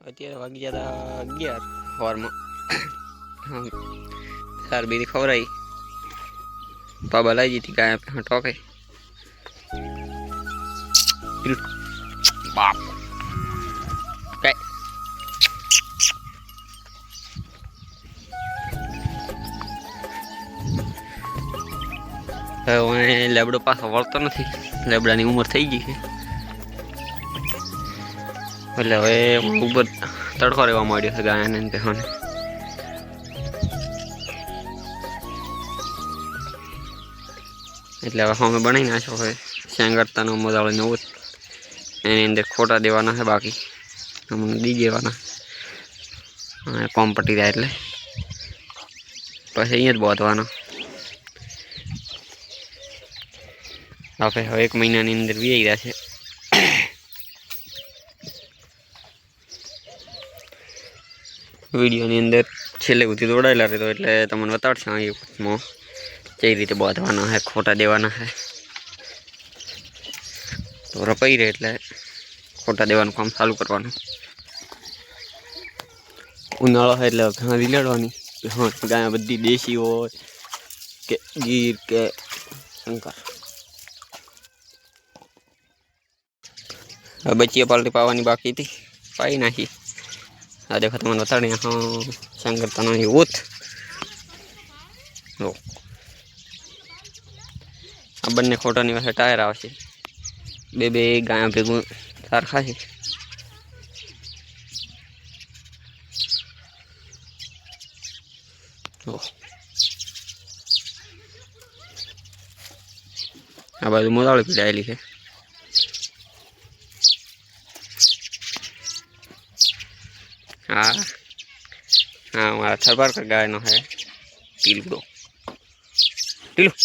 અત્યારે વાગી ગયા હતા 11 સવારમાં. સાર બીજી ખવડાવી બાબા લઈ જતી ગાય ટોકે બાપ કઈ હવે લેબડો પાછો વળતો નથી. લેબડાની ઉંમર થઈ ગઈ છે એટલે હવે ઉપર તડકો રહેવા માંડ્યો છે ગાયને બેહોને. એટલે હવે અમે બનાવી નાખ્યો હવે શેંગરતાનો મજાળો નવો એની અંદર ખોટા દેવાના છે બાકી અમને દી દેવાના કોમ પટી જાય એટલે પછી અહીંયા જ બાંધવાનો. આપણે હવે 1 મહિનાની અંદર વી રહ્યા છે. વિડીયોની અંદર છેલ્લે સુધી દોડાયેલા રહેતો એટલે તમને બતાડશે અહીંમાં કઈ રીતે બાંધવાના છે ખોટા દેવાના છે. તો રપાઈ રહે એટલે ખોટા દેવાનું કામ ચાલુ કરવાનું. ઉનાળો છે એટલે ઘણા લીલાડવાની ગાય બધી દેશી હોય કે ગીર કે શંકર. બચીએ પાલટી પાવાની બાકી હતી પાઈ નાખી. આ દેખો તમને બતાડી હા શંકરતાનો ઊત. આ બંને ખોટાની પાસે ટાયર આવશે. બે ગાય ભેગું સરખા છે. આ બાજુ મોદાળી પીડાયેલી છે. હા હા મારા થરબાર ગાયનો હે ટીલુડો ટીલું